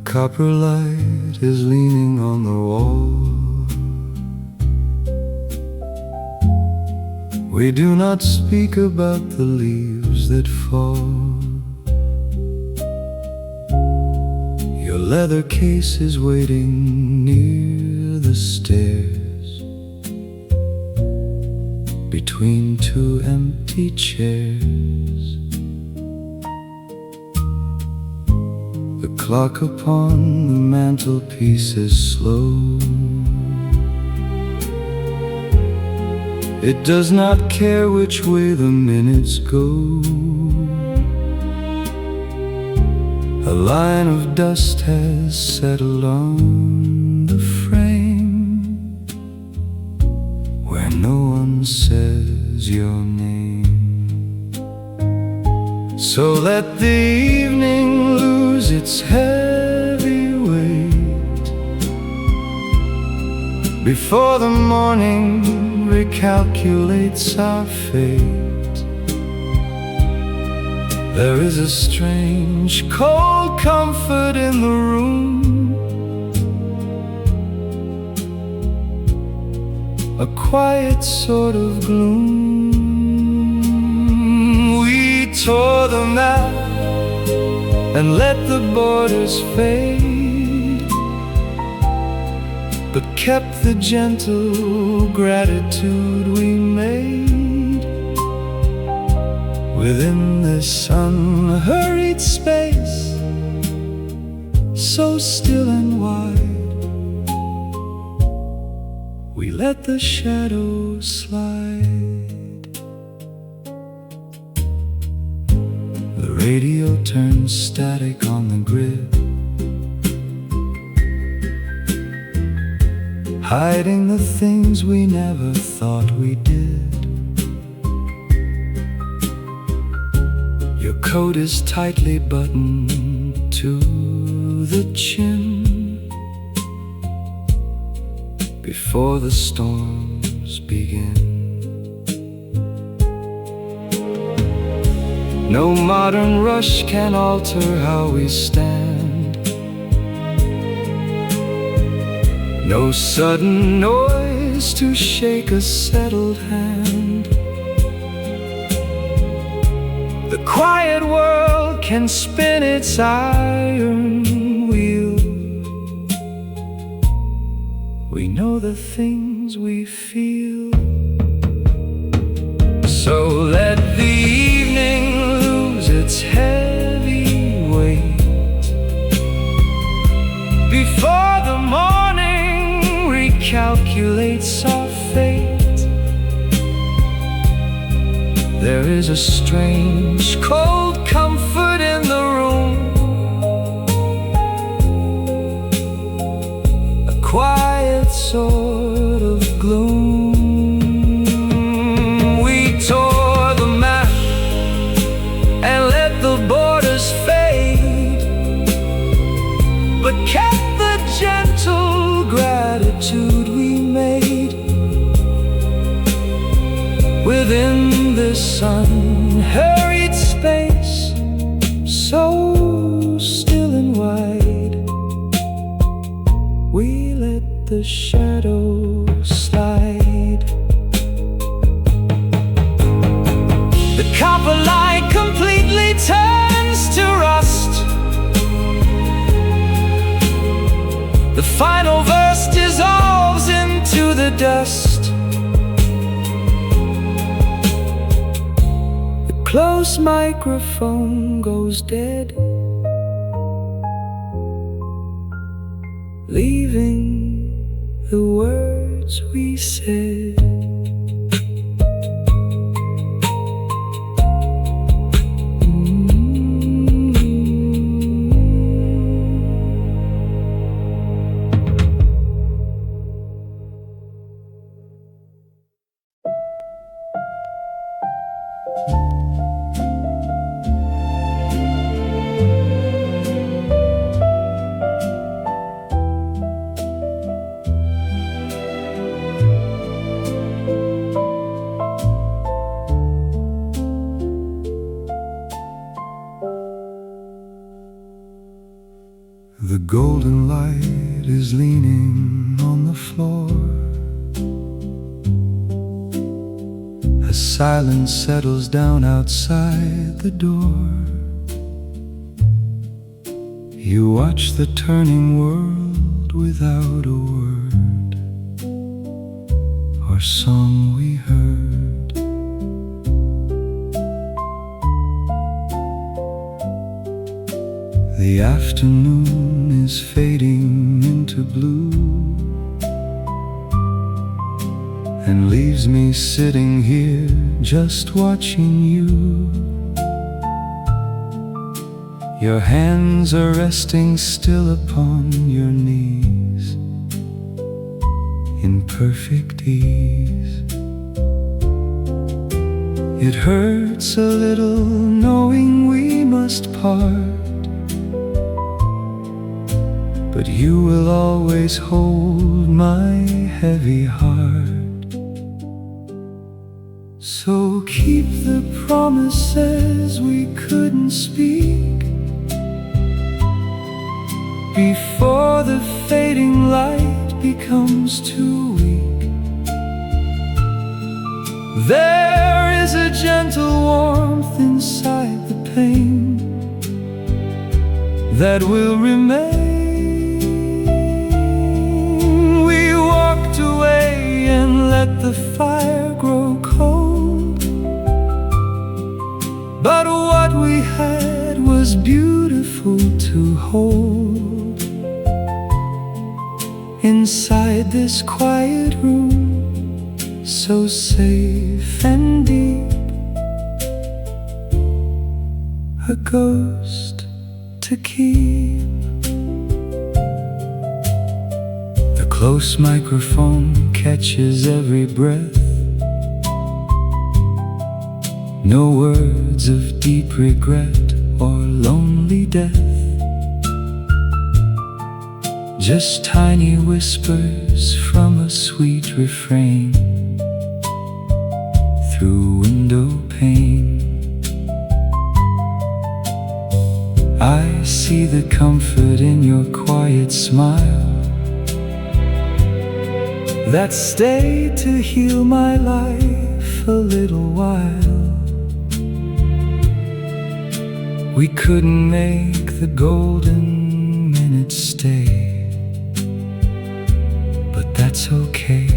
copper light is leaning on the wall. We do not speak about the leaves that fall. Your leather case is waiting near the stairs, between two empty chairs. The clock upon the mantelpiece is slow. It does not care which way the minutes go. A line of dust has settled on the frame, where no one says your name. So let the evening lose its heavy weight, before the morning recalculates our fate. There is a strange cold comfort in the room, a quiet sort of gloom. We tore the map and let the borders fade, but kept the gentle gratitude we made. Within this unhurried space, so still and wide, we let the shadows slide. The radio turns static on the grid, hiding the things we never thought we did. Your coat is tightly buttoned to the chin, before the storms begin. No modern rush can alter how we stand. No sudden noise to shake a settled hand. The quiet world can spin its iron wheel. We know the things we feel. So let the evening lose its heavy weight, before the morning recalculates our fate. There is a strange cold comfort in the room, a quiet sort of gloom. We tore the map and let the borders fade, but kept the gentle gratitude we made. Within this unhurried space, so still and wide, we let the shadows slide. The copper light completely turns to rust. The final verse dissolves into the dust. Close microphone goes dead, leaving the words we said. The golden light is leaning on the floor as silence settles down outside the door. You watch the turning world without a word or song we heard. The afternoon is fading into blue and leaves me sitting here just watching you. Your hands are resting still upon your knees in perfect ease. It hurts a little knowing we must part, but you will always hold my heavy heart. So keep the promises we couldn't speak before the fading light becomes too weak. There is a gentle warmth inside the pain that will remain. We walked away and let the fire grow cold, but what we had was beautiful to hold. Inside this quiet room, so safe and deep, a ghost to keep. The close microphone catches every breath. No words of deep regret or lonely death, just tiny whispers from a sweet refrain through window pane. I see the comfort in your quiet smile that stayed to heal my life a little while. We couldn't make the golden minutes stay, but that's okay.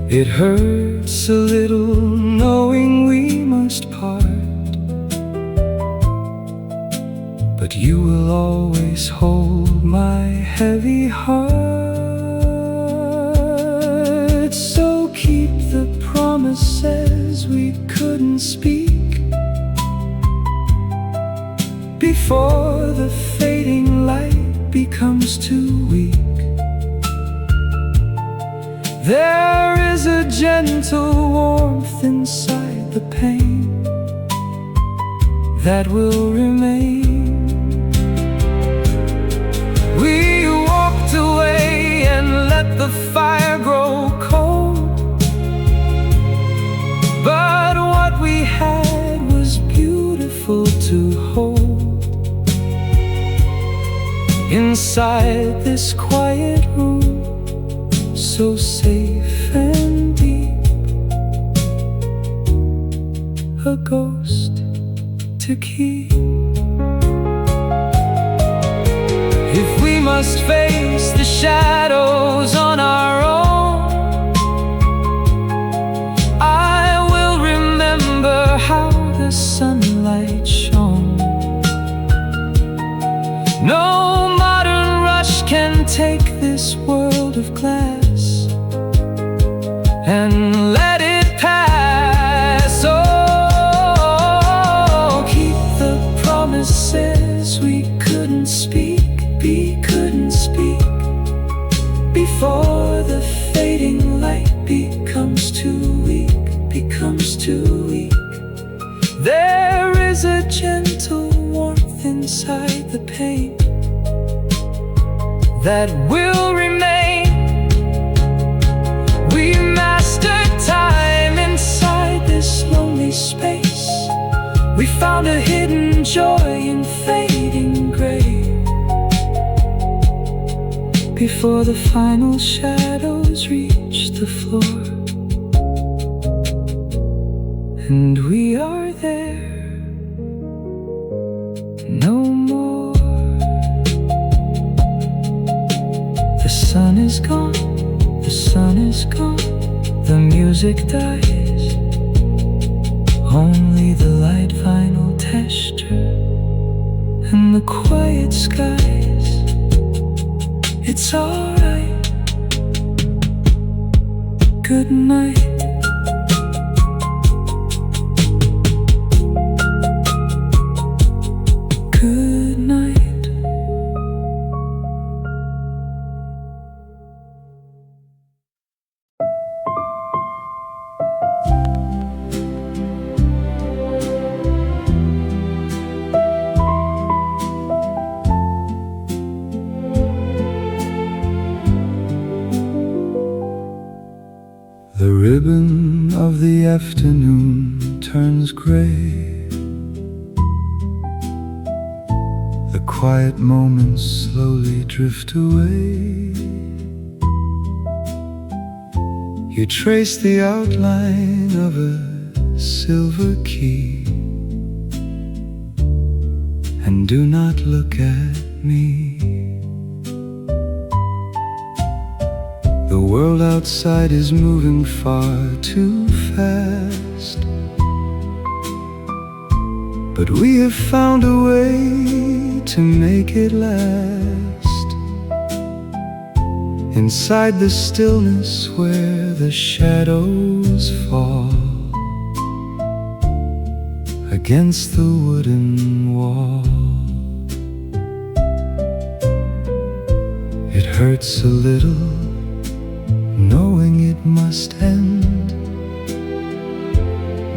It hurts a little knowing we must part, but you will always hold my heavy heart. So keep the promises we couldn't speak before the fading light becomes too weak. There is a gentle warmth inside the pain that will remain. We walked away and let the fire grow cold, but what we had was beautiful to hold. Inside this quiet room, so safe and deep, a ghost to keep. If we must face the shadows on our own, I will remember how the sunlight shone. No modern rush can take this world of glass and let it pass. Oh, keep the promises we couldn't speak, before the fading light becomes too weak. There is a gentle warmth inside the pain that will remain. We mastered time inside this lonely space. We found a hidden joy in fading gray, before the final shadows reach the floor. And we are there no more. The sun is gone, the sun is gone, the music dies, only the light vinyl texture and the quiet skies. It's alright, good night. Good night. The ribbon of the afternoon turns gray. The quiet moments slowly drift away. You trace the outline of a silver key and do not look at me. The world outside is moving far too fast, but we have found a way to make it last. Inside the stillness where the shadows fall against the wooden wall, it hurts a little knowing it must end,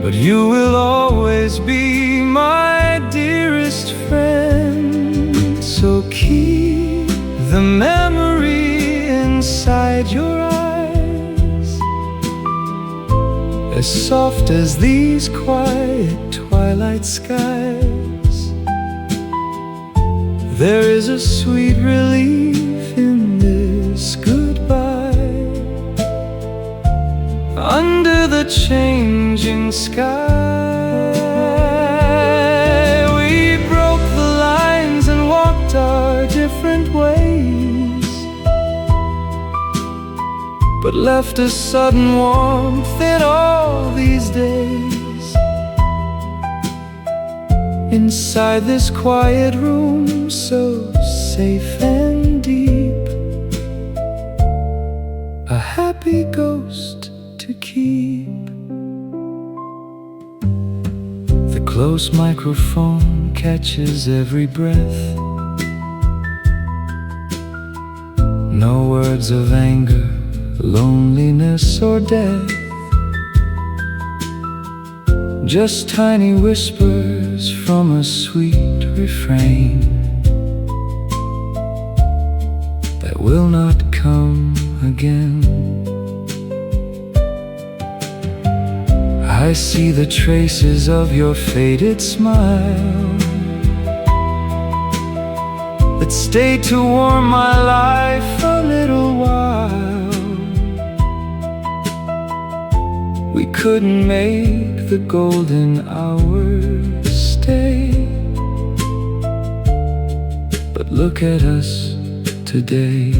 but you will always be my dearest friend. So keep the memory inside your eyes, as soft as these quiet twilight skies. There is a sweet relief in this goodbye. Under the changing sky, we broke the lines and walked our different ways, but left a sudden warmth in all these days. Inside this quiet room, so safe and deep, a happy ghost to keep. The close microphone catches every breath. No words of anger, loneliness or death, just tiny whispers from a sweet refrain that will not come again. I see the traces of your faded smile that stayed to warm my life a little while. We couldn't make the golden hours stay, but look at us today.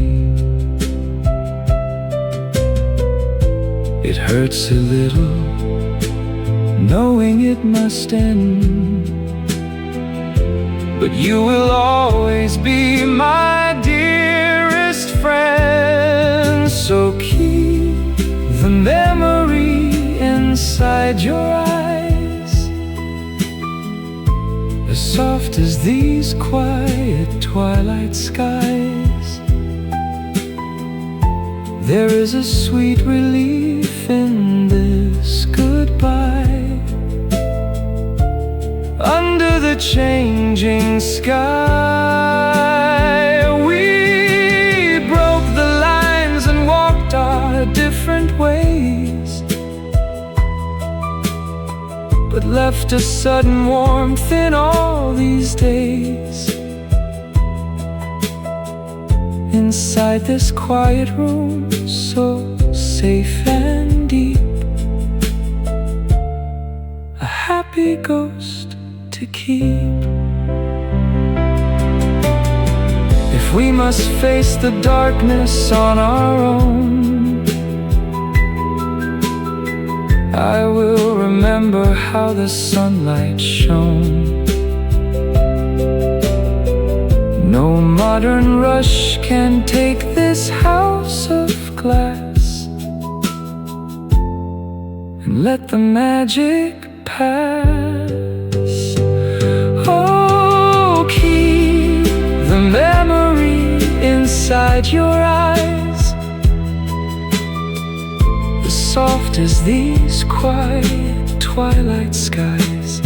It hurts a little knowing it must end, but you will always be my dearest friend. So keep the memory inside your eyes, as soft as these quiet twilight skies. There is a sweet relief in this goodbye. Under the changing sky, we broke the lines and walked our different ways, but left a sudden warmth in all these days. Inside this quiet room, so safe and deep, a happy ghost to keep. If we must face the darkness on our own, I will remember how the sunlight shone. No modern rush can take this house of glass and let the magic pass. Oh, keep the memory inside your eyes, as soft as these quiet twilight skies.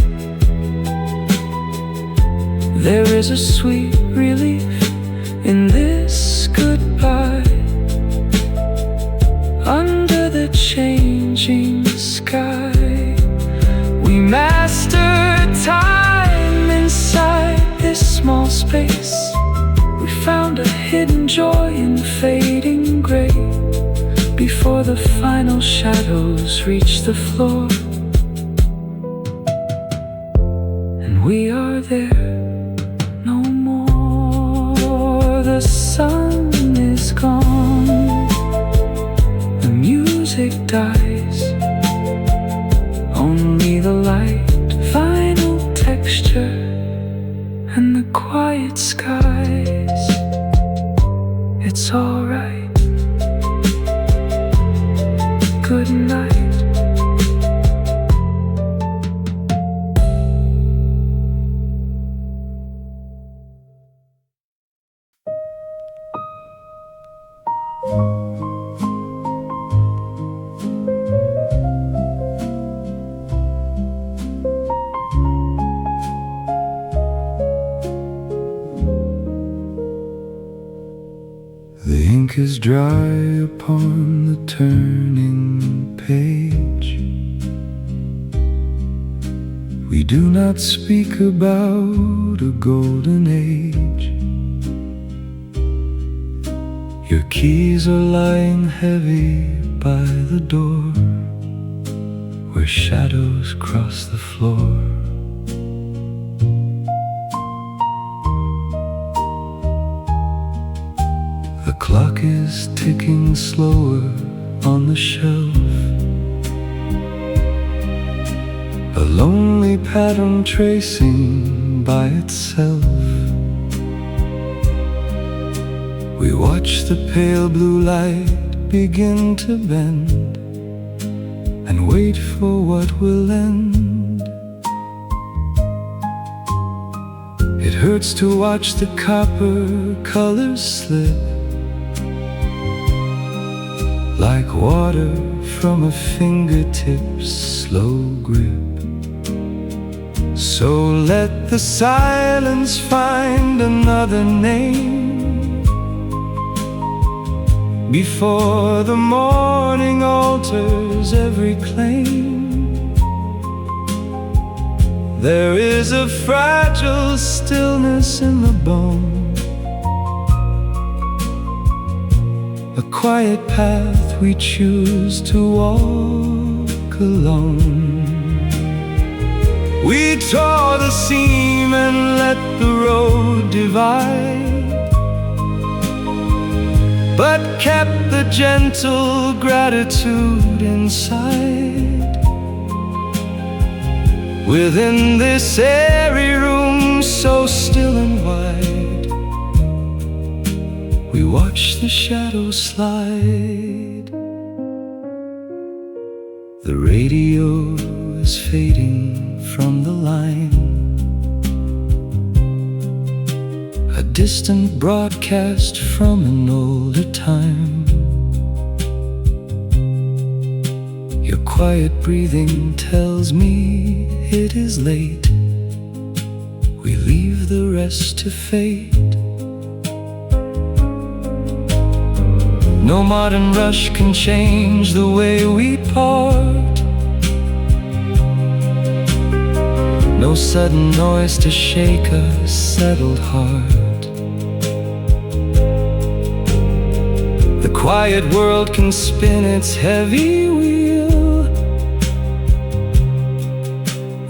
There is a sweet relief in this goodbye, under the changing sky. We master time inside this small space. We found a hidden joy in fading gray, before the final shadows reach the floor. And we are there no more. The sun is gone, the music dies, only the light, vinyl texture, and the quiet skies. It's alright. Good night. The ink is dry upon the turning page. We do not speak about a golden age. Your keys are lying heavy by the door, where shadows cross the floor. The clock is ticking slower on the shelf, a lonely pattern tracing by itself. We watch the pale blue light begin to bend, and wait for what will end. It hurts to watch the copper colors slip, like water from a fingertip's slow grip. So let the silence find another name, before the morning alters every claim. There is a fragile stillness in the bone, a quiet path we choose to walk alone. We tore the seam and let the road divide, but kept the gentle gratitude inside. Within this airy room so still and wide, we watch the shadows slide. The radio is fading from the line, a distant broadcast from an older time. Your quiet breathing tells me it is late. We leave the rest to fate. No modern rush can change the way we part. no sudden noise to shake a settled heart. The quiet world can spin its heavy wheel.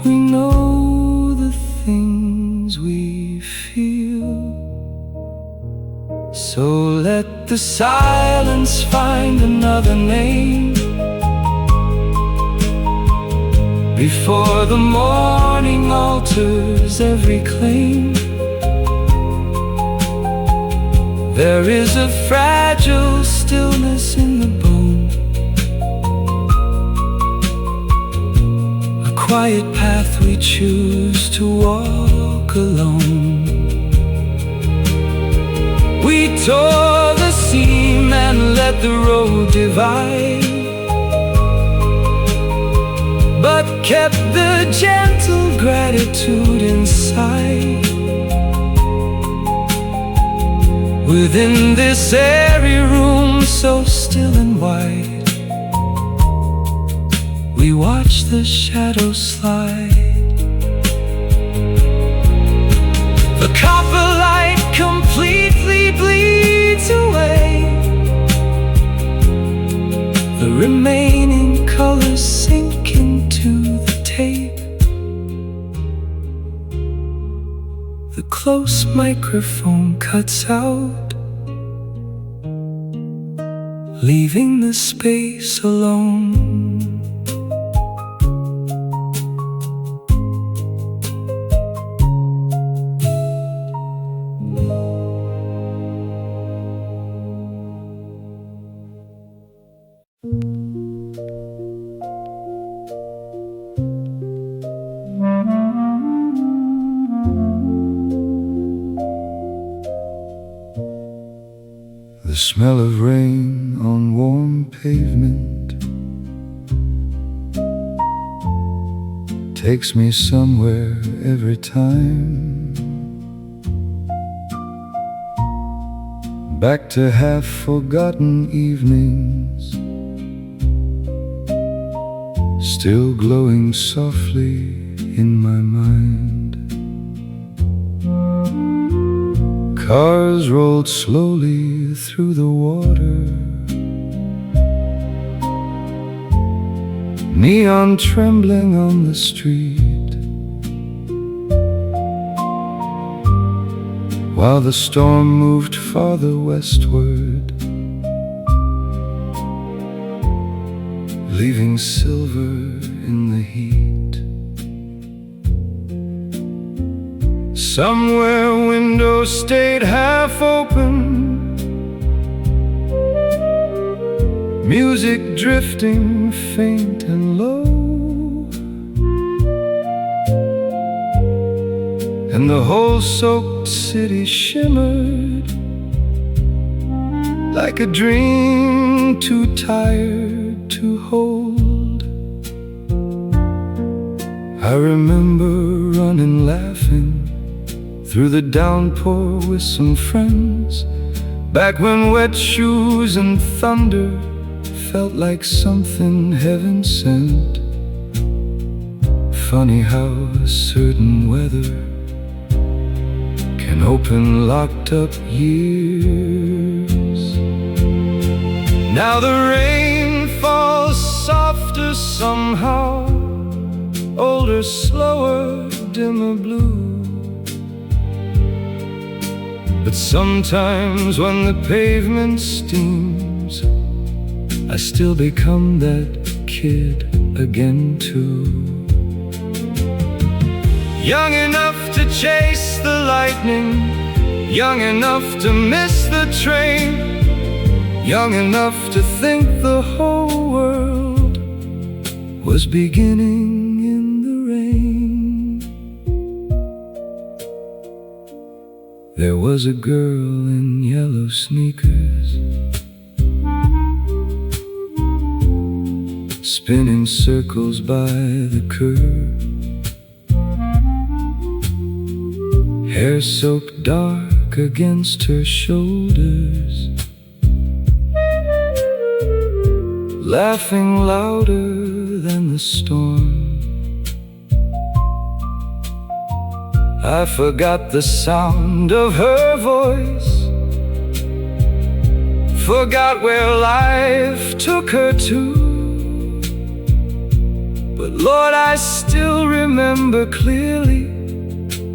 We know the things we feel. So let the silence find another name before the morning alters every claim. There is a fragile stillness in the bone, a quiet path we choose to walk alone. We tore the seam and let the road divide, but kept the gentle gratitude inside. Within this airy room so still and wide, we watch the shadows slide. The copper light completely bleeds away. The remaining colors sink into the tape. The close microphone cuts out, leaving the space alone. The smell of rain on warm pavement takes me somewhere every time, back to half-forgotten evenings, still glowing softly in my mind. Cars rolled slowly through the water, neon trembling on the street, while the storm moved farther westward, leaving silver in the heat. Somewhere windows stayed half open, music drifting faint and low, and the whole soaked city shimmered like a dream too tired to hold. I remember running laughing through the downpour with some friends, back when wet shoes and thunder felt like something heaven sent. Funny how a certain weather can open locked up years. Now the rain falls softer somehow, older, slower, dimmer blue. But sometimes when the pavement steams, I still become that kid again too. Young enough to chase the lightning, young enough to miss the train, young enough to think the whole world was beginning in the rain. There was a girl in yellow sneakers, spinning circles by the curb, hair soaked dark against her shoulders, laughing louder than the storm. I forgot the sound of her voice, forgot where life took her to. But Lord, I still remember clearly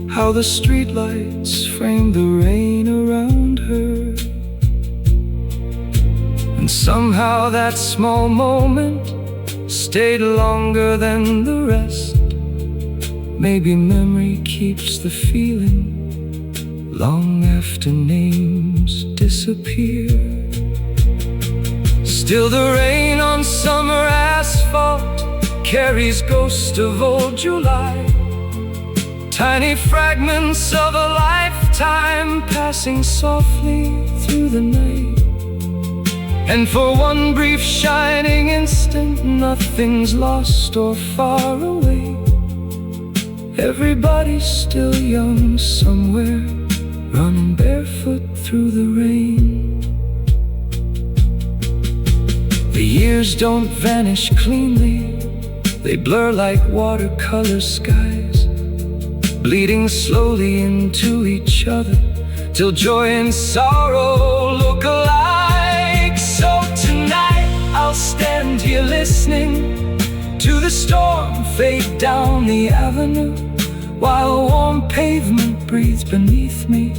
how the streetlights framed the rain around her. And somehow that small moment stayed longer than the rest. Maybe memory keeps the feeling long after names disappear. Still the rain on summer asphalt carries ghosts of old July, tiny fragments of a lifetime passing softly through the night. And for one brief shining instant, nothing's lost or far away. Everybody's still young somewhere, running barefoot through the rain. The years don't vanish cleanly, they blur like watercolor skies, bleeding slowly into each other, till joy and sorrow look alike. So tonight I'll stand here listening to the storm fade down the avenue, while warm pavement breathes beneath me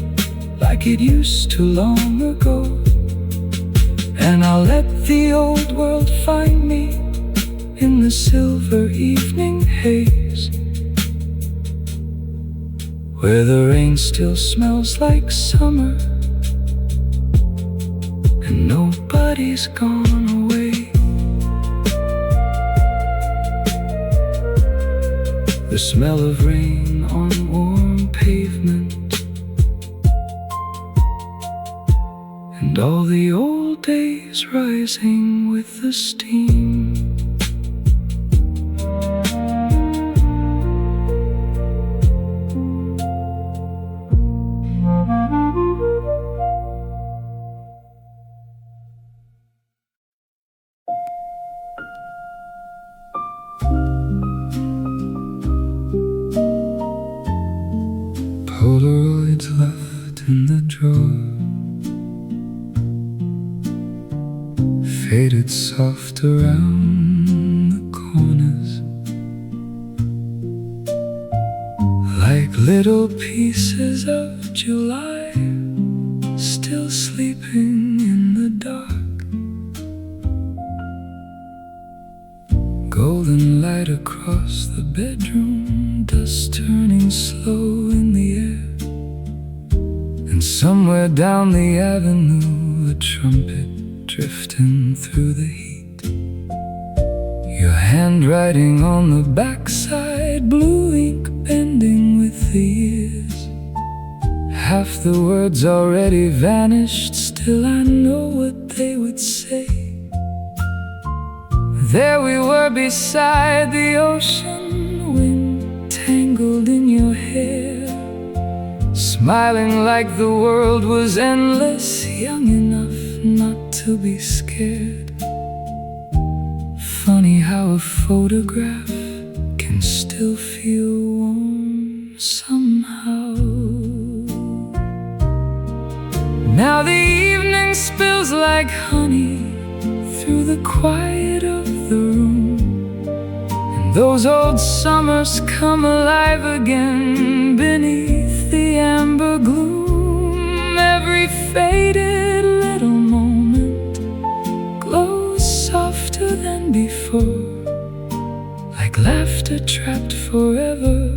like it used to long ago. And I'll let the old world find me in the silver evening haze, where the rain still smells like summer and nobody's gone away. The smell of rain on warm pavement, and all the old days rising with the steam. Polaroids left in the drawer, faded soft around the corners, like little pieces of July still sleeping in the dark. Golden light across the bedroom, dust turning slow in the air. And somewhere down the avenue, a trumpet drifting through the heat. Your handwriting on the backside, blue ink bending with the years. Half the words already vanished, still I know what they would say. There we were beside the ocean, wind tangled in your hair, smiling like the world was endless, young enough not to be scared. Funny how a photograph can still feel warm somehow. Now the evening spills like honey through the quiet of the room, and those old summers come alive again beneath the amber gloom. Every faded little moment glows softer than before, like laughter trapped forever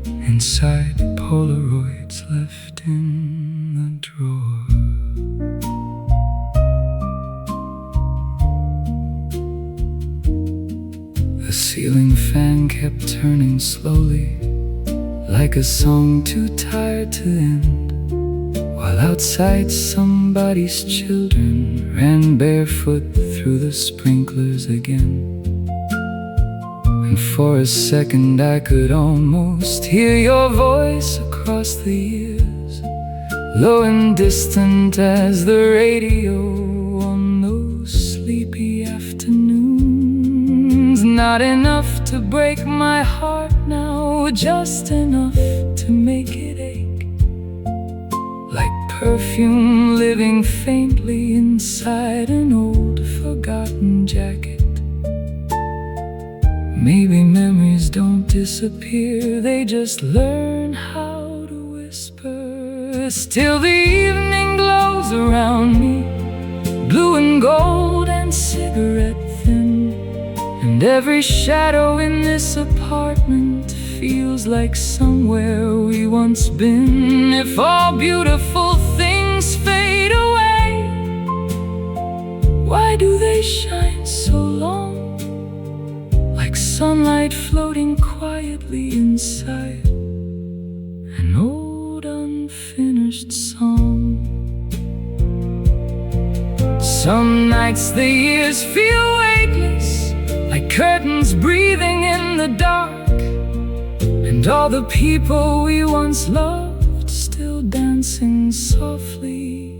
inside Polaroids left in the drawer. The ceiling fan kept turning slowly, like a song too tired to end, while outside somebody's children ran barefoot through the sprinklers again. And for a second I could almost hear your voice across the years, low and distant as the radio on those sleepy afternoons. Not enough to break my heart now, just enough to to make it ache, like perfume living faintly inside an old forgotten jacket. Maybe memories don't disappear, they just learn how to whisper. Still the evening glows around me, blue and gold and cigarette thin, and every shadow in this apartment feels like somewhere we once been. If all beautiful things fade away, why do they shine so long? Like sunlight floating quietly inside an old unfinished song. Some nights the years feel weightless, like curtains breathing in the dark, and all the people we once loved still dancing softly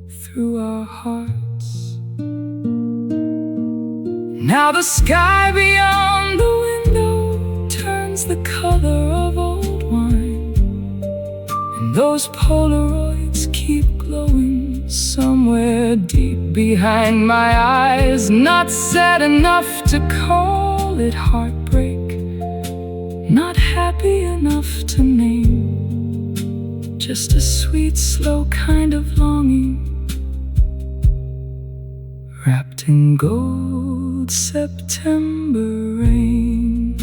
through our hearts. Now the sky beyond the window turns the color of old wine, and those Polaroids keep glowing somewhere deep behind my eyes. Not sad enough to call it heartbreak, not happy enough to name, just a sweet, slow kind of longing, wrapped in gold September rain.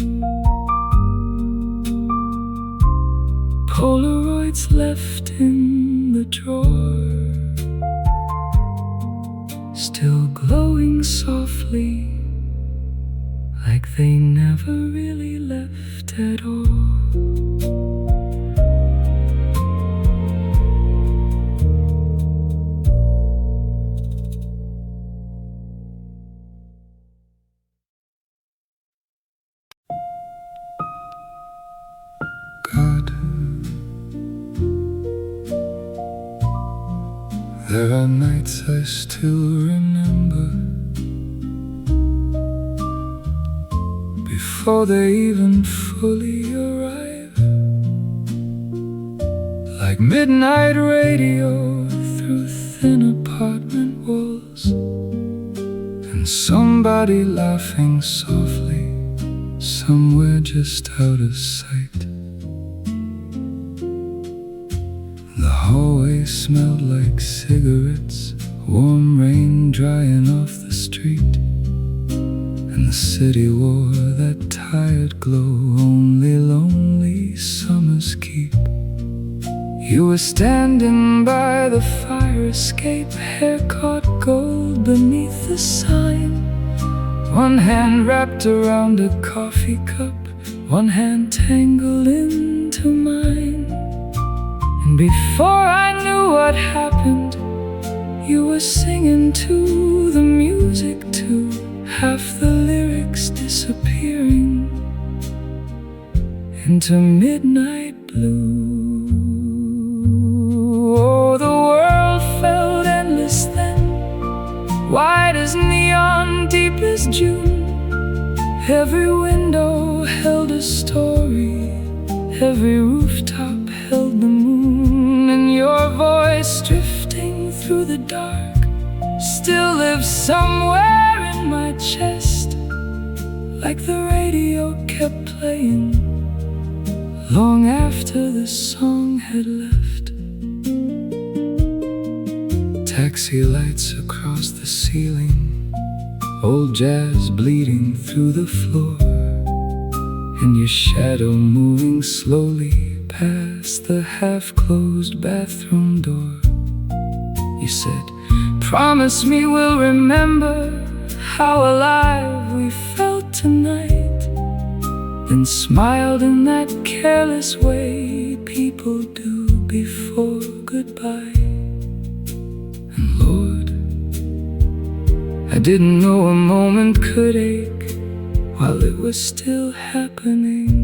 Polaroids left in the drawer, still glowing softly, like they never really left at all. God, there are nights I still remember, before they even fully arrive, like midnight radio through thin apartment walls, and somebody laughing softly somewhere just out of sight. The hallway smelled like cigarettes, warm rain drying off the street, and the city wore that tired glow only lonely summers keep. You were standing by the fire escape, hair caught gold beneath the sign, one hand wrapped around a coffee cup, one hand tangled into mine. And before I knew what happened, you were singing to the music too, half the lyrics disappearing into midnight blue. Oh, the world felt endless then, wide as neon, deep as June. Every window held a story, every rooftop held the moon, and your voice drifting through the dark still lives somewhere in my chest, like the radio kept playing long after the song had left. Taxi lights across the ceiling, old jazz bleeding through the floor, and your shadow moving slowly past the half-closed bathroom door. You said, promise me we'll remember how alive we felt tonight, then smiled in that careless way people do before goodbye. And Lord, I didn't know a moment could ache while it was still happening.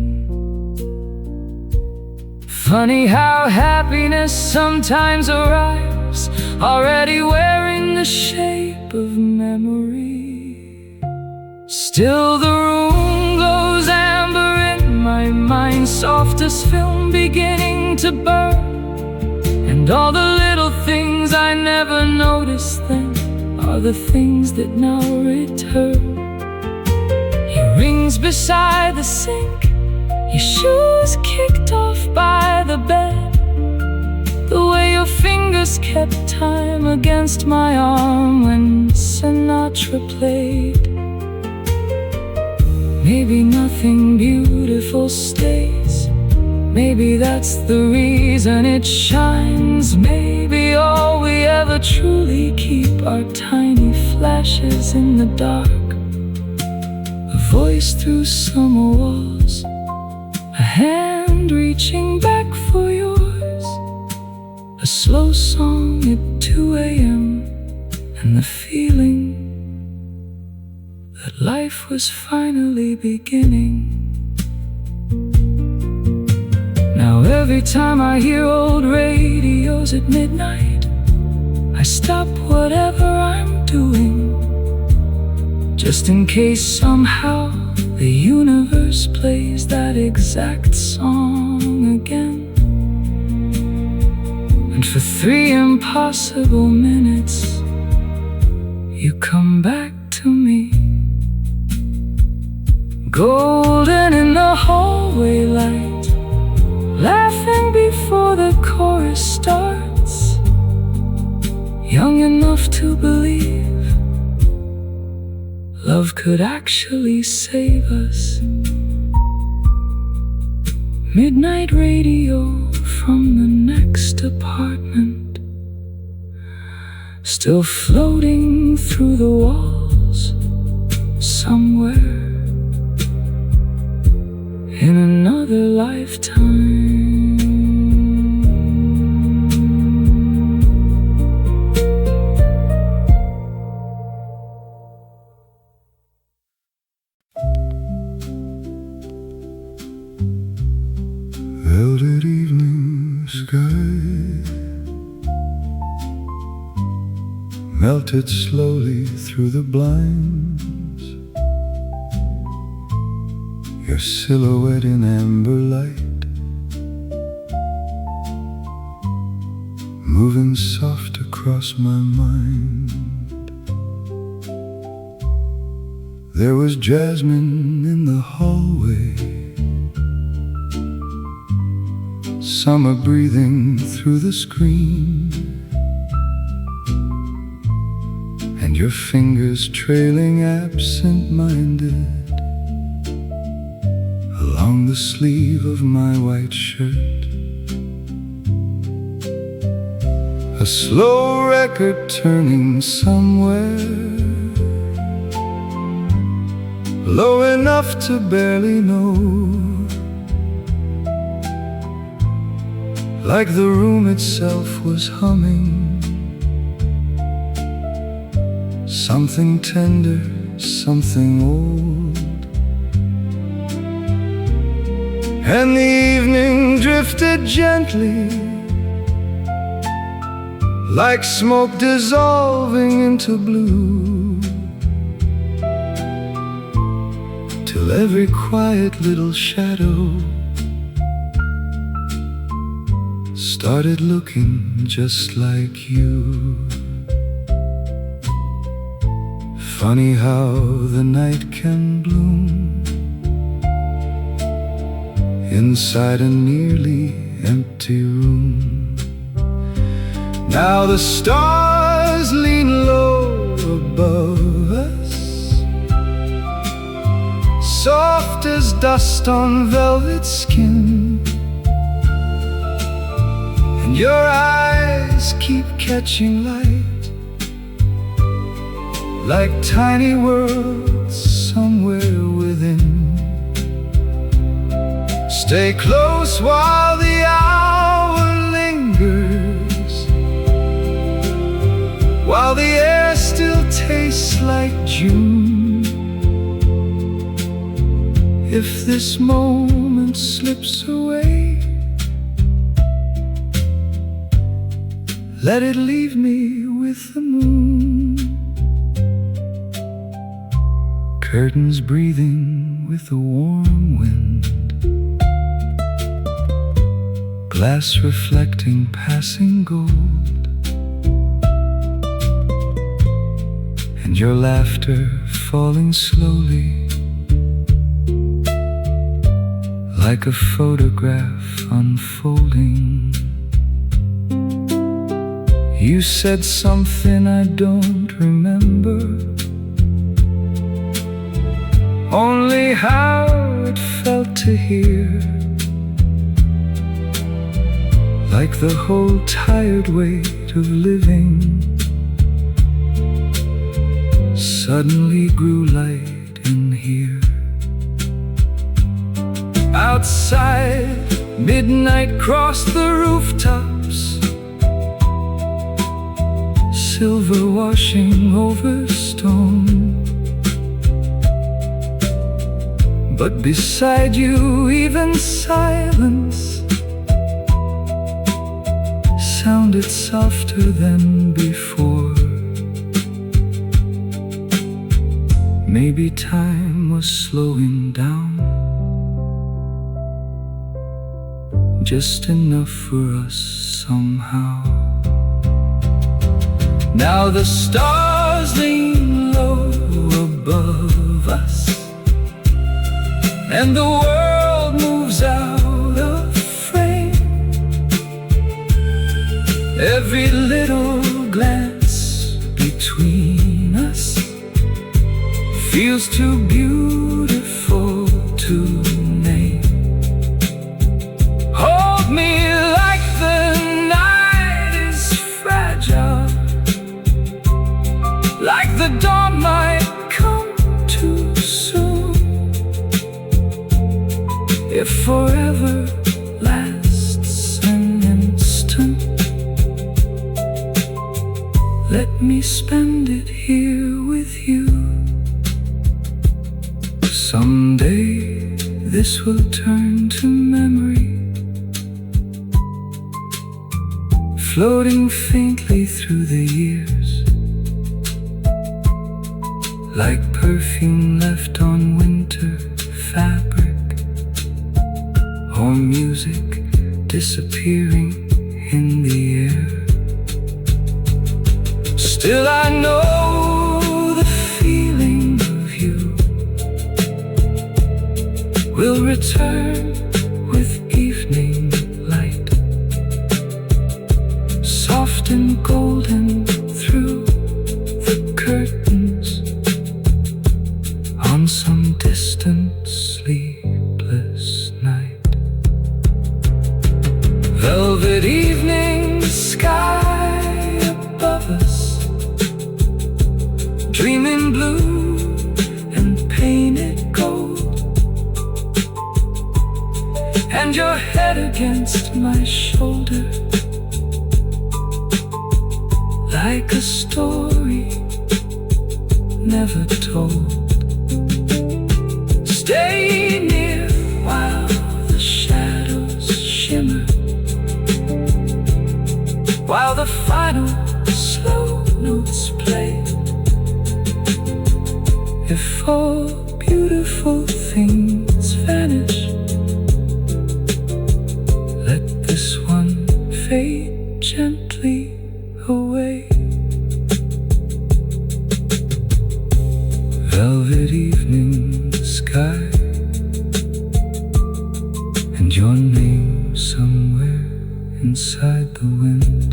Funny how happiness sometimes arrives, already wearing the shape of memory. Still the room glows amber in my my mind's softest film beginning to burn. And all the little things I never noticed then are the things that now return. He rings beside the sink, your shoes kicked off by the bed. The way your fingers kept time against my arm when Sinatra played. Maybe nothing beautiful stays. Maybe that's the reason it shines. Maybe all we ever truly keep are tiny flashes in the dark. A voice through summer walls, a hand reaching back for yours, a slow song at 2 a.m. and the feeling that life was finally beginning. Now every time I hear old radios at midnight, I stop whatever I'm doing, just in case somehow the universe plays that exact song again. And for 3 impossible minutes, you come back to me, golden in the hallway light, laughing before the chorus starts, young enough to believe love could actually save us. Midnight radio from the next apartment, still floating through the walls somewhere in another lifetime. Velvet evening sky melted slowly through the blinds, your silhouette in amber light, moving soft across my mind. There was jasmine in the hallway, summer breathing through the screen, and your fingers trailing absent-minded along the sleeve of my white shirt. A slow record turning somewhere, low enough to barely know, like the room itself was humming something tender, something old. And the evening drifted gently, like smoke dissolving into blue, till every quiet little shadow started looking just like you. Funny how the night can bloom inside a nearly empty room. Now the stars lean low above us, soft as dust on velvet skin, and your eyes keep catching light, like tiny worlds somewhere within. Stay close while the hour lingers, while the air still tastes like June. If this moment slips away, let it leave me with the moon, curtains breathing with the warm wind, glass reflecting passing gold, and your laughter falling slowly like a photograph unfolding. You said something I don't remember, only how it felt to hear, like the whole tired weight of living suddenly grew light in here. Outside, midnight crossed the rooftops, silver washing over stone. But beside you, even silence sounded softer than before. Maybe time was slowing down, just enough for us somehow. Now the stars lean low above us, and the world moves out of frame. Every little glance between us feels too beautiful to name. Hold me like the night is fragile, like the dawn might come too soon. If forever lasts an instant, let me spend it here with you. Someday this will turn to memory, floating faintly through the years, like perfume left on winter fabric, or music disappearing in the air. Still I know the feeling of you will return with evening light, soft and golden through the curtains on some distant sleepless night. Velvet evening sky above us, dreaming blue and painted gold, and your head against my shoulder, like a story never told. Stay near while the shadows shimmer, while the final slow notes play. If all beautiful things vanish, let this one fade gently away. Velvet evening sky, and your name somewhere inside the wind.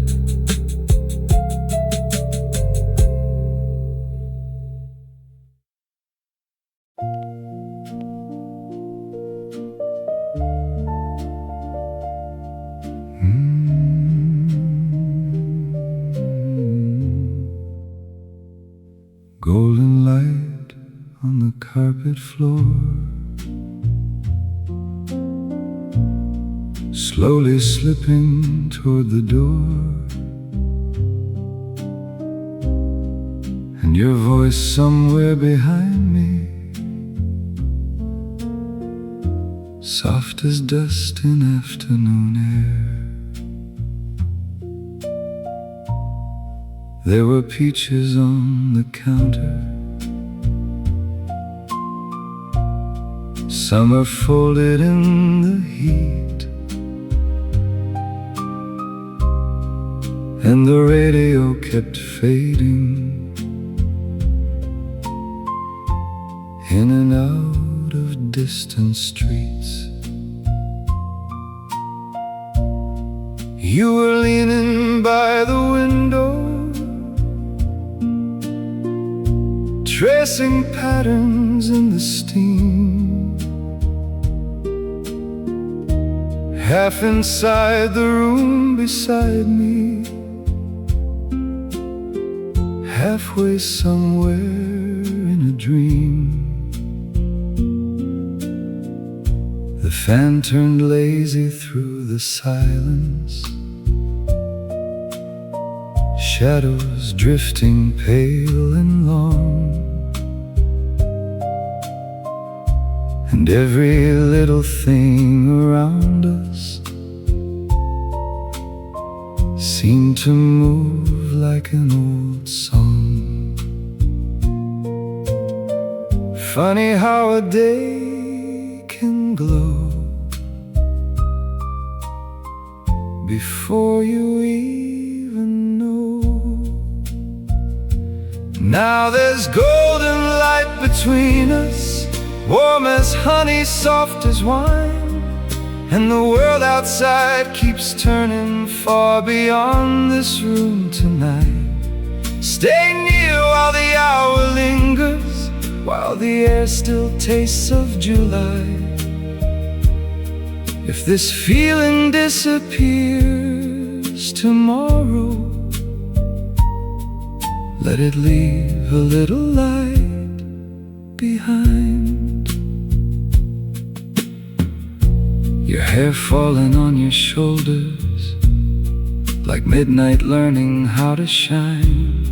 Golden light on the carpet floor, slowly slipping toward the door, and your voice somewhere behind me, soft as dust in afternoon air. There were peaches on the counter, summer folded in the heat, and the radio kept fading in and out of distant streets. You were leaning by the window, tracing patterns in the steam. Half inside the room beside me, halfway somewhere in a dream. The fan turned lazy through the silence, shadows drifting pale and long, and every little thing around us seemed to move like an old song. Funny how a day can glow before you even know. Now there's golden light between us, warm as honey, soft as wine, and the world outside keeps turning far beyond this room tonight. Stay near while the hour lingers, while the air still tastes of July. If this feeling disappears tomorrow, let it leave a little light behind. Your hair falling on your shoulders, like midnight learning how to shine,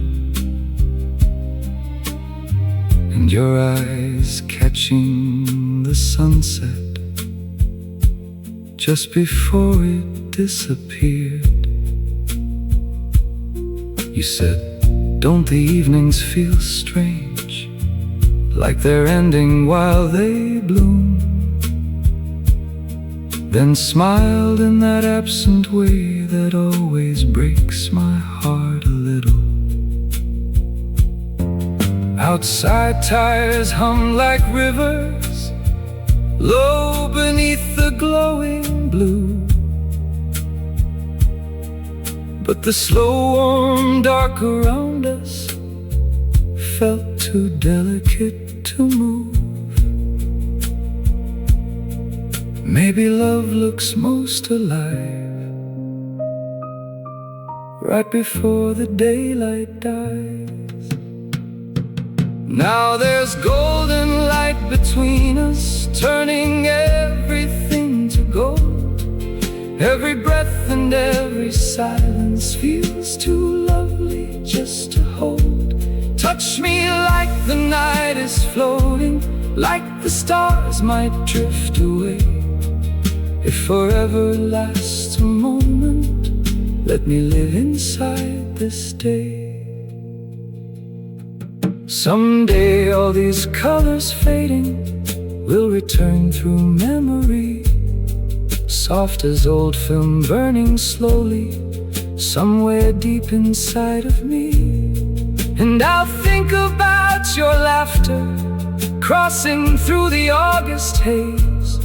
and your eyes catching the sunset just before it disappeared. You said, don't the evenings feel strange, like they're ending while they bloom? Then smiled in that absent way that always breaks my heart a little. Outside tires hum like rivers, low beneath the glowing blue, but the slow warm dark around us felt too delicate to move. Maybe love looks most alive right before the daylight dies. Now there's golden light between us, turning everything to gold. Every breath and every silence feels too lovely just to hold. Touch me like the night is floating, like the stars might drift away. If forever lasts a moment, let me live inside this day. Someday all these colors fading will return through memory, soft as old film burning slowly somewhere deep inside of me. And I'll think about your laughter crossing through the August haze,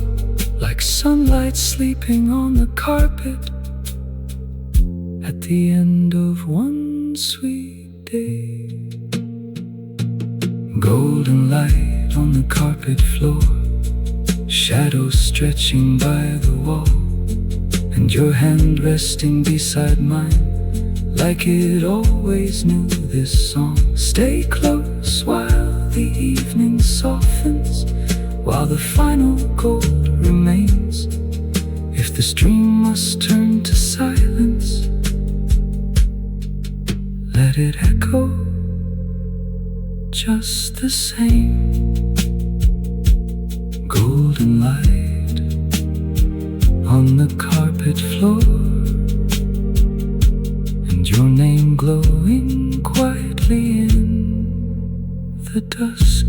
like sunlight sleeping on the carpet at the end of one sweet day. Golden light on the carpet floor, shadows stretching by the wall, and your hand resting beside mine, like it always knew this song. Stay close while the evening softens, while the final gold remains. If the stream must turn to silence, let it echo just the same. Golden light on the carpet floor, and your name glowing quietly in the dusk.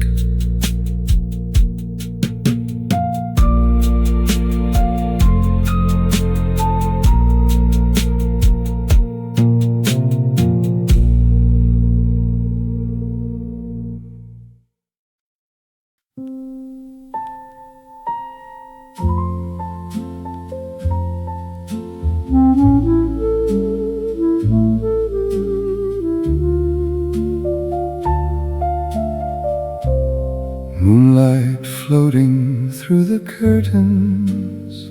Moonlight floating through the curtains,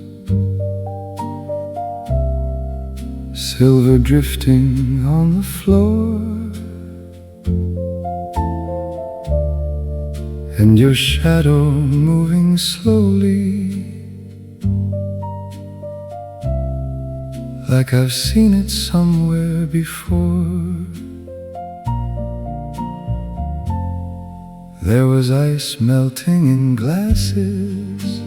silver drifting on the floor, and your shadow moving slowly, like I've seen it somewhere before. There was ice melting in glasses,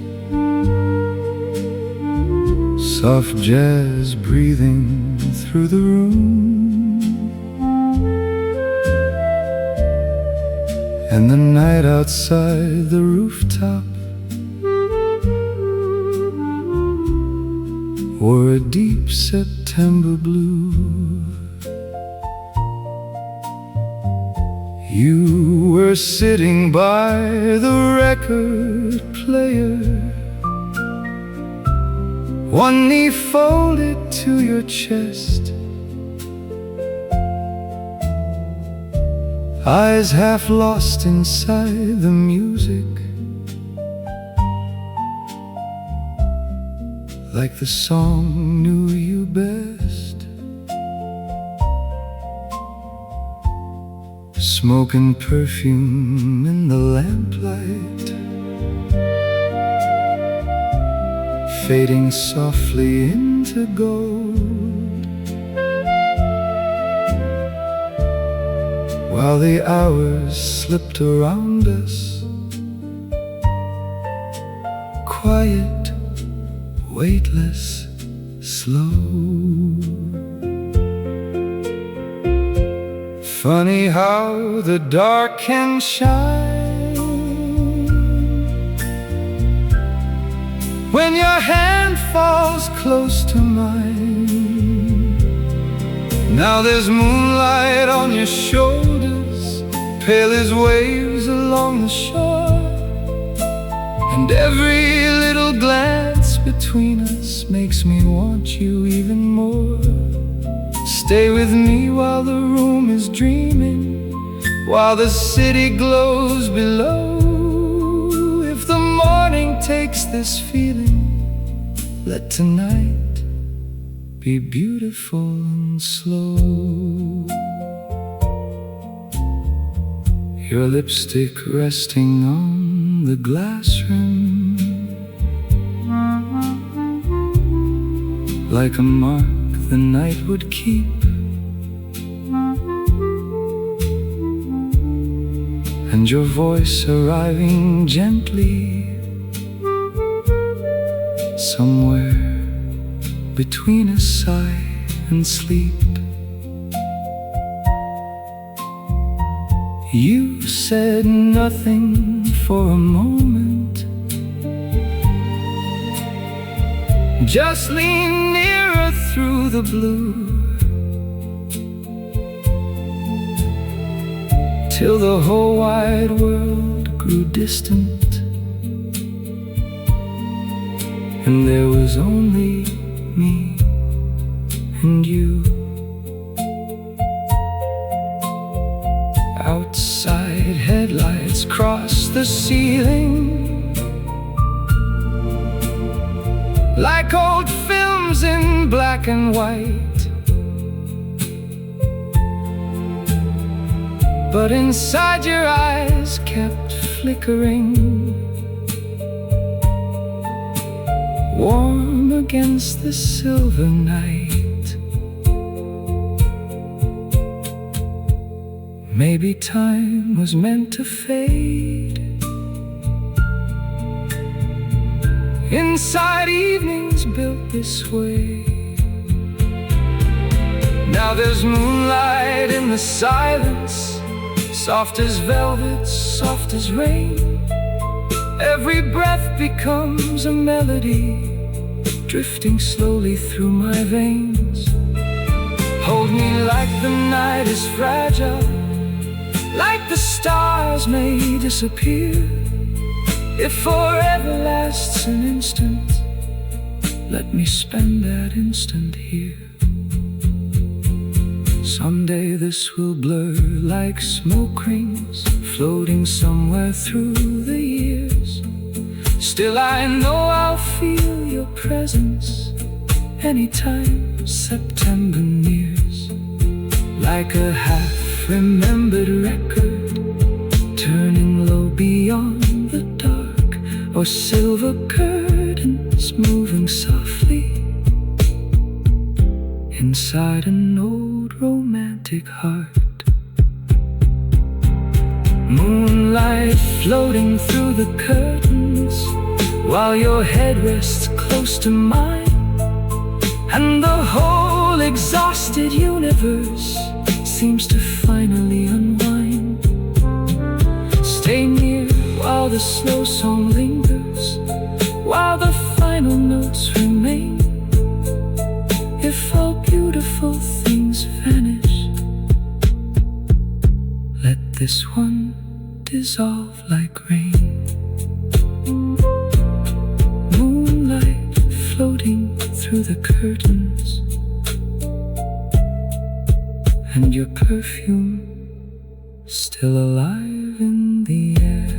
soft jazz breathing through the room, and the night outside the rooftop wore a deep September blue. You were sitting by the record player, one knee folded to your chest, eyes half lost inside the music, like the song knew you best. Smoke and perfume in the lamplight, fading softly into gold, while the hours slipped around us, quiet, weightless, slow. Funny how the dark can shine when your hand falls close to mine. Now there's moonlight on your shoulders, pale as waves along the shore, and every little glance between us makes me want you even more. Stay with me while the room is dreaming, while the city glows below. If the morning takes this feeling, let tonight be beautiful and slow. Your lipstick resting on the glass rim, like a mark the night would keep, and your voice arriving gently somewhere between a sigh and sleep. You said nothing for a moment, just lean nearer through the blue, till the whole wide world grew distant, and there was only me and you. Outside headlights cross the ceiling, like old films in black and white, but inside your eyes kept flickering, warm against the silver night. Maybe time was meant to fade inside evenings built this way. Now there's moonlight in the silence, soft as velvet, soft as rain. Every breath becomes a melody, drifting slowly through my veins. Hold me like the night is fragile, like the stars may disappear. If forever lasts an instant, let me spend that instant here. Someday this will blur like smoke rings floating somewhere through the years. Still I know I'll feel your presence anytime September nears. Like a half-remembered record turning low beyond the dark, or silver curtains moving softly inside an old romantic heart. Moonlight floating through the curtains while your head rests close to mine, and the whole exhausted universe seems to finally unwind. Stay near while the slow song lingers, while the final notes remain. If all beautiful things vanish, let this one dissolve like rain. Moonlight floating through the curtains, and your perfume still alive in the air.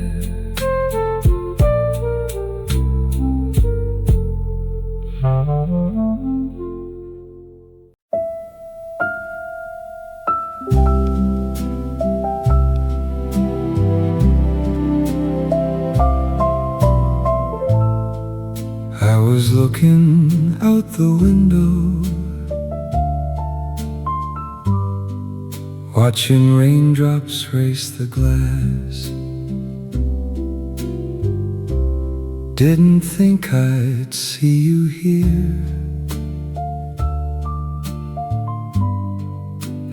I was looking out the window, watching raindrops race the glass. Didn't think I'd see you here.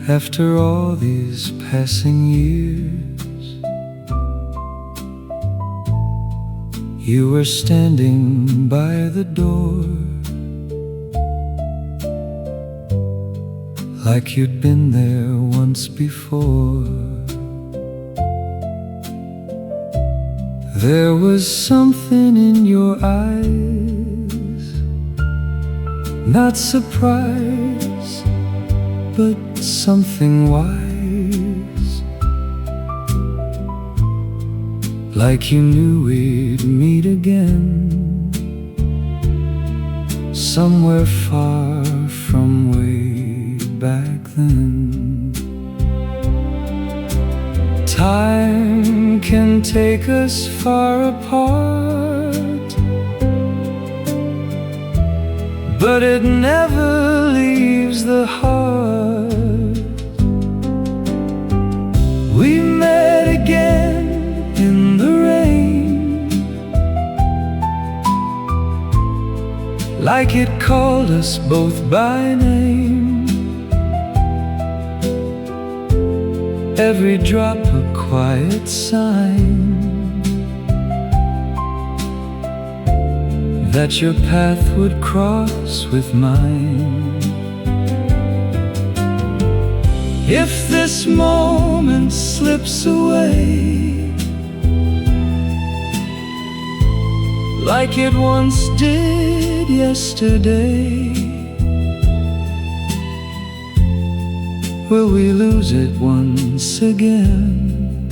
After all these passing years, you were standing by the door, like you'd been there once before. There was something in your eyes, not surprise, but something wise, like you knew we'd meet again, somewhere far from way back then. Time can take us far apart, but it never leaves the heart. We met again in the rain, like it called us both by name. Every drop a quiet sign that your path would cross with mine. If this moment slips away, like it once did yesterday, will we lose it once again?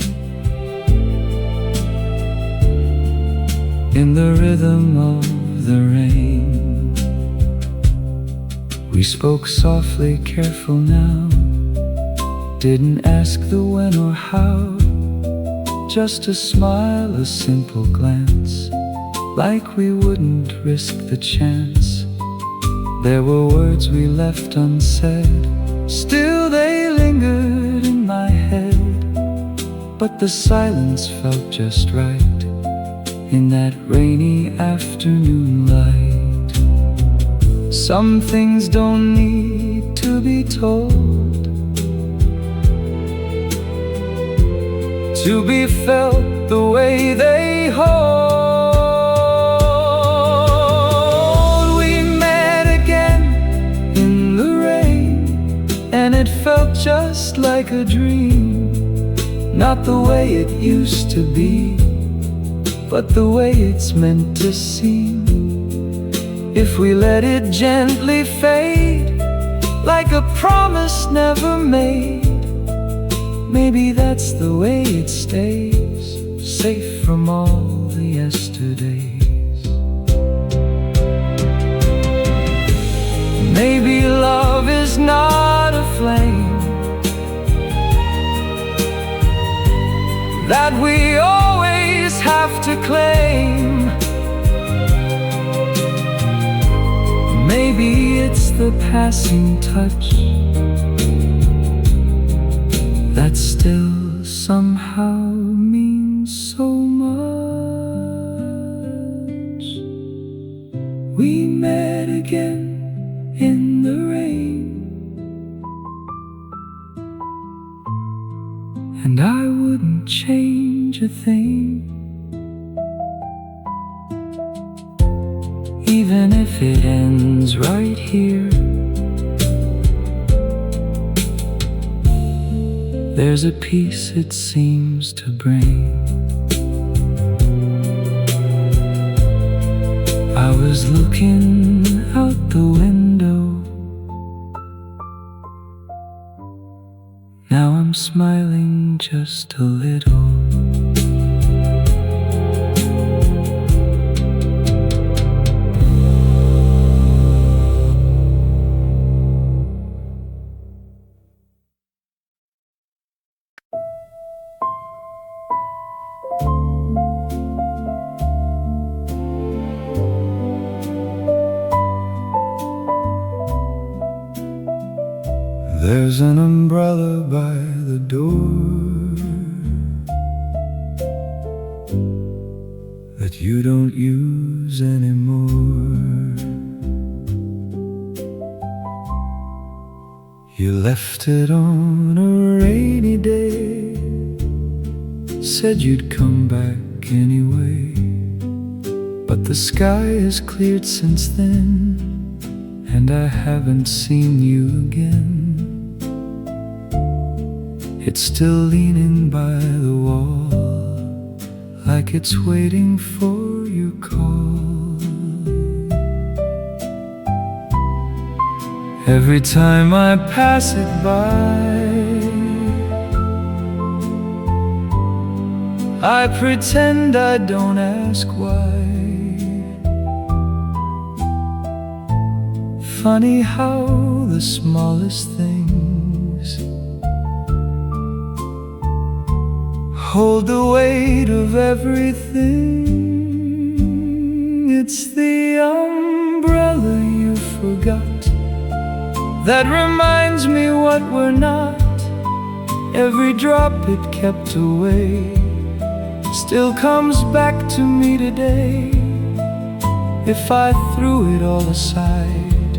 In the rhythm of the rain, we spoke softly, careful now, didn't ask the when or how, just a smile, a simple glance, like we wouldn't risk the chance. There were words we left unsaid, still they lingered in my head, but the silence felt just right in that rainy afternoon light. Some things don't need to be told, to be felt the way they hold. We met again in the rain, and it felt just like a dream, not the way it used to be, but the way it's meant to seem. if we let it gently fade, like a promise never made. Maybe that's the way it stays, safe from all the yesterdays. Maybe love is not a flame that we always have to claim. Maybe it's the passing touch that still somehow means so much. We met again in the rain, and I wouldn't change a thing, even if it ends right here. There's a peace it seems to bring. I was looking out the window, now I'm smiling just a little. There's an umbrella by the door that you don't use anymore. You left it on a rainy day, said you'd come back anyway. But the sky has cleared since then, and I haven't seen you again. It's still leaning by the wall, like it's waiting for your call. Every time I pass it by, I pretend I don't ask why. Funny how the smallest things hold the weight of everything. It's the umbrella you forgot that reminds me what we're not. Every drop it kept away still comes back to me today. If I threw it all aside,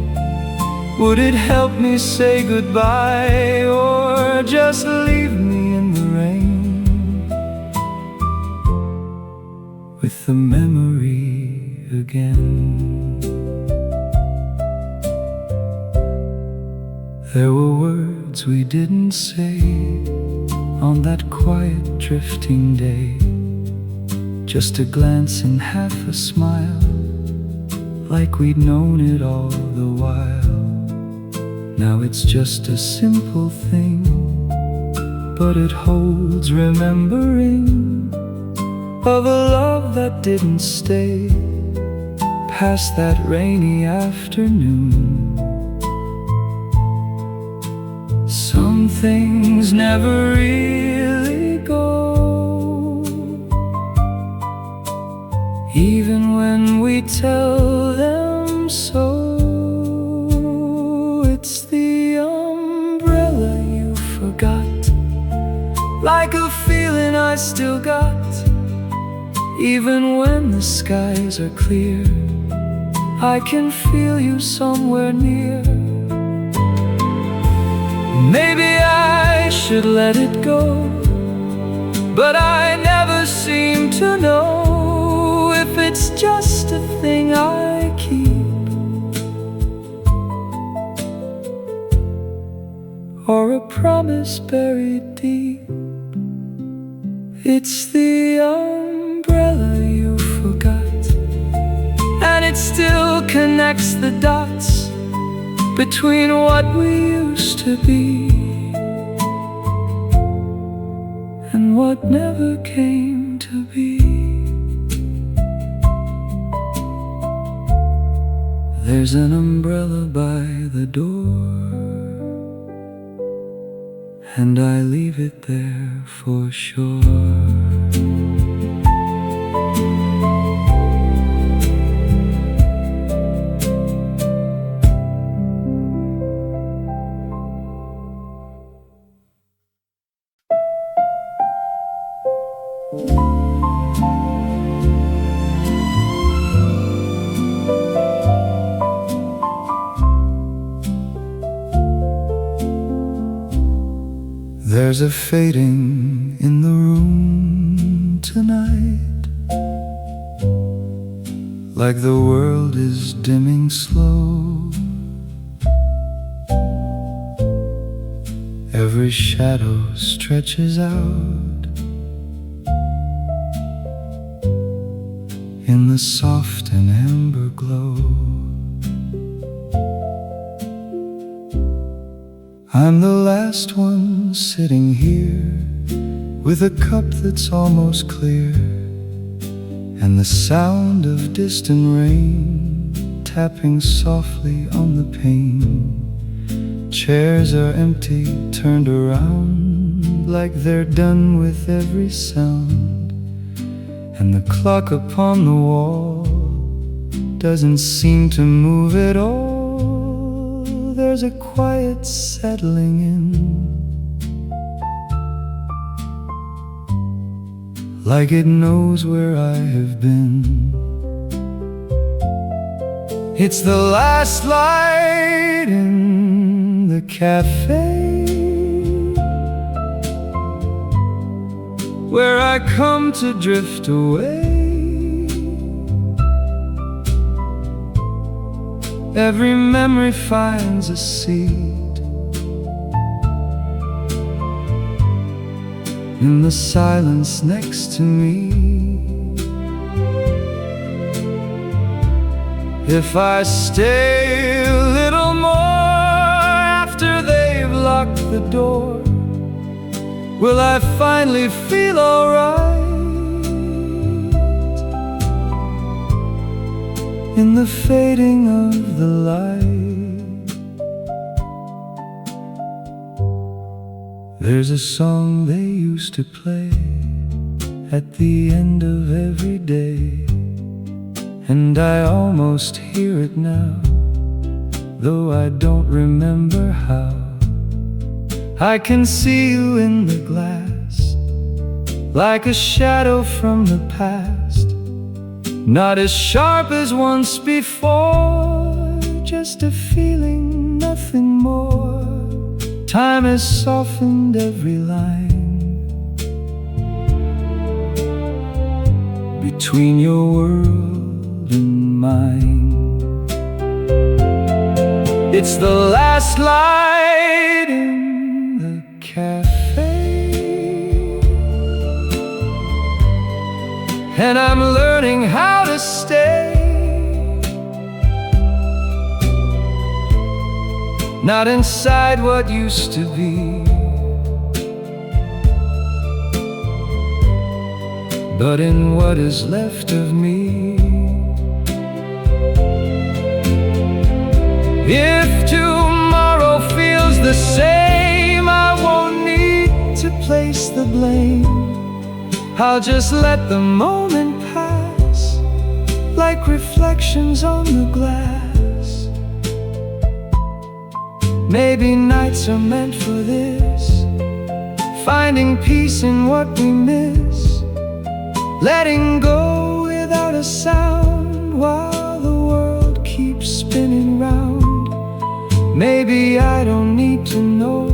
would it help me say goodbye, or just leave me in the rain with the memory again? There were words we didn't say on that quiet drifting day, just a glance and half a smile, like we'd known it all the while. Now it's just a simple thing, but it holds remembering of a love that didn't stay past that rainy afternoon. Some things never really go, even when we tell them so. It's the umbrella you forgot, like a feeling I still got. Even when the skies are clear, I can feel you somewhere near. Maybe I should let it go, but I never seem to know if it's just a thing I keep, or a promise buried deep. It's the umbrella you forgot, and it it still connects the dots between what we used to be and what never came to be. There's an umbrella by the door, and I leave it there for sure. There's a fading in the room tonight, like the world is dimming slow. Every shadow stretches out in the soft and amber glow. I'm the last one sitting here with a cup that's almost clear, and the sound of distant rain tapping softly on the pane. Chairs are empty, turned around like they're done with every sound, and the clock upon the wall doesn't seem to move at all. There's a quiet settling in, like it knows where I have been. It's the last light in the cafe, where I come to drift away. Every memory finds a seat in the silence next to me. If I stay a little more after they've locked the door, will I finally feel alright? In the fading of the light, there's a song they used to play at the end of every day, and I almost hear it now, though I don't remember how. I can see you in the glass, like a shadow from the past, not as sharp as once before, just a feeling, nothing more. Time has softened every line between your world and mine. It's the last light in the cafe, and I'm learning how to stay, not inside what used to be, but in what is left of me. If tomorrow feels the same, I won't need to place the blame. I'll just let the moment pass, like reflections on the glass. Maybe nights are meant for this, finding peace in what we miss, letting go without a sound while the world keeps spinning round. Maybe I don't need to know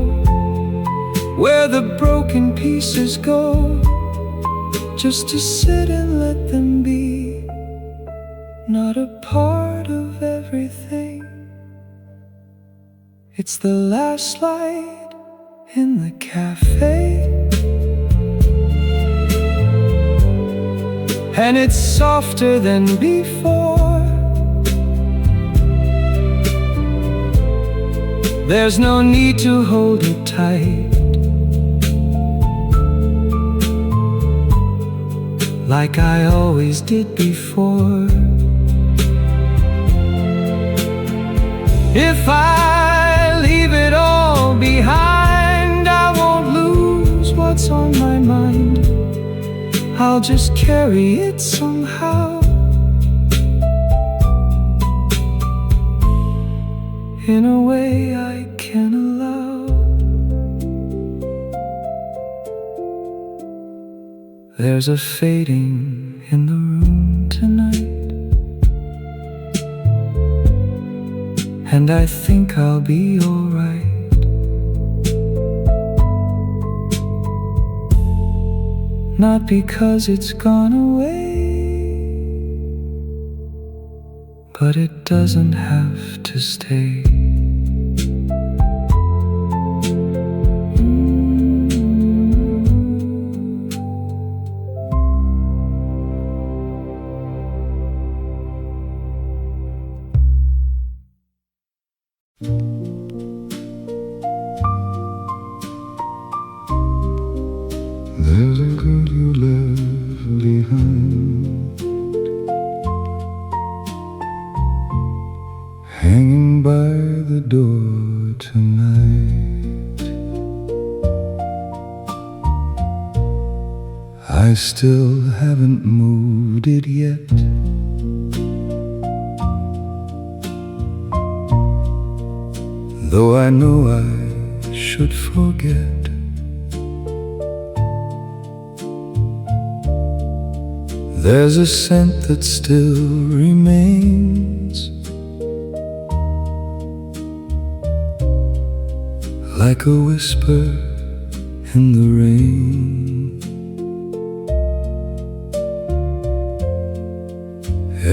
where the broken pieces go, just to sit and let them be, not a part of everything. It's the last light in the cafe, and it's softer than before, there's no need to hold it tight, like I always did before. If I leave it all behind, I won't lose what's on my mind. I'll just carry it somehow. In a way I can allow. There's a fading in the room tonight, and I think I'll be alright. Not because it's gone away, but it doesn't have to stay. There's a girl you left behind, hanging by the door tonight. I still haven't moved it yet. Though I know I should forget. There's a scent that still remains, like a whisper in the rain.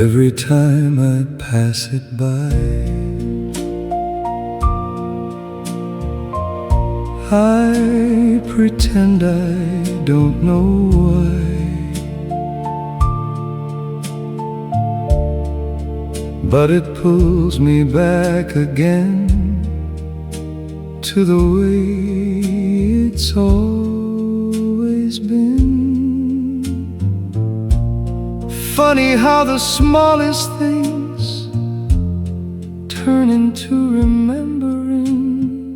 Every time I pass it by, I pretend I don't know why. But it pulls me back again to the way it's always been. Funny how the smallest things turn into remembering.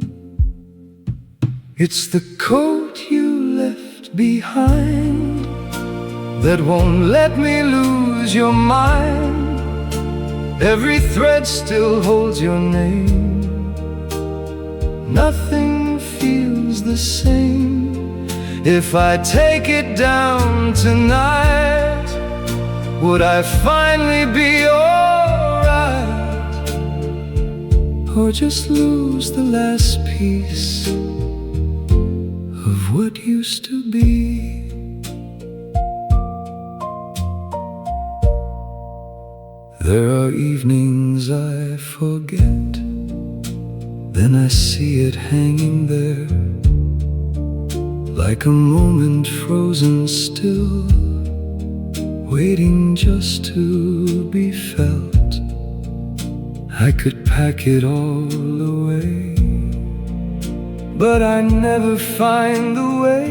It's the coat you left behind that won't let me lose your mind. Every thread still holds your name. Nothing feels the same. If I take it down tonight, would I finally be alright? Or just lose the last piece of what used to be? There are evenings I forget, then I see it hanging there, like a moment frozen still, waiting just to be felt. I could pack it all away, but I never find the way,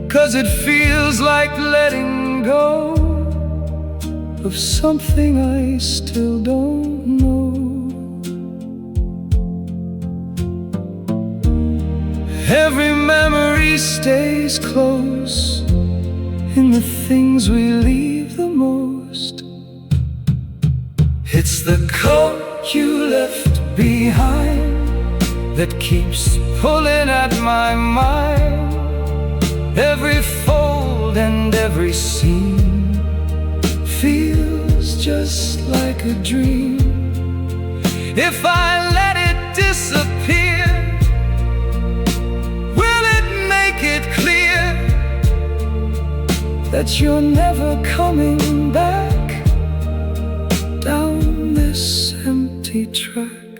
'cause it feels like letting go of something I still don't know. Every memory stays close in the things we leave the most. It's the coat you left behind that keeps pulling at my mind. Every fold and every seam feels just like a dream. If I let it disappear, will it make it clear that you're never coming back down this empty track?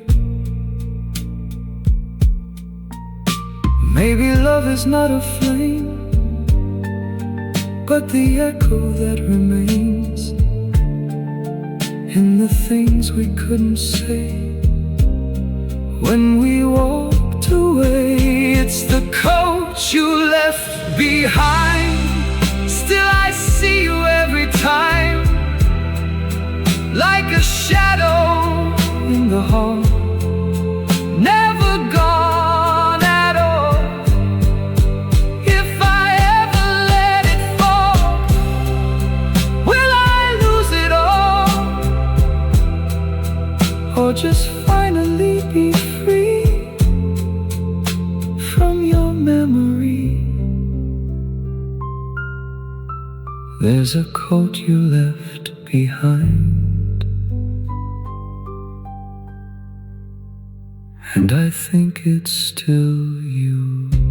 Maybe love is not a flame, but the echo that remains in the things we couldn't say when we walked away. It's the coat you left behind. Still I see you every time, like a shadow in the hall, never gone at all. If I ever let it fall, will I lose it all, or just finally be free from your memory? There's a coat you left behind, and I think it's still you.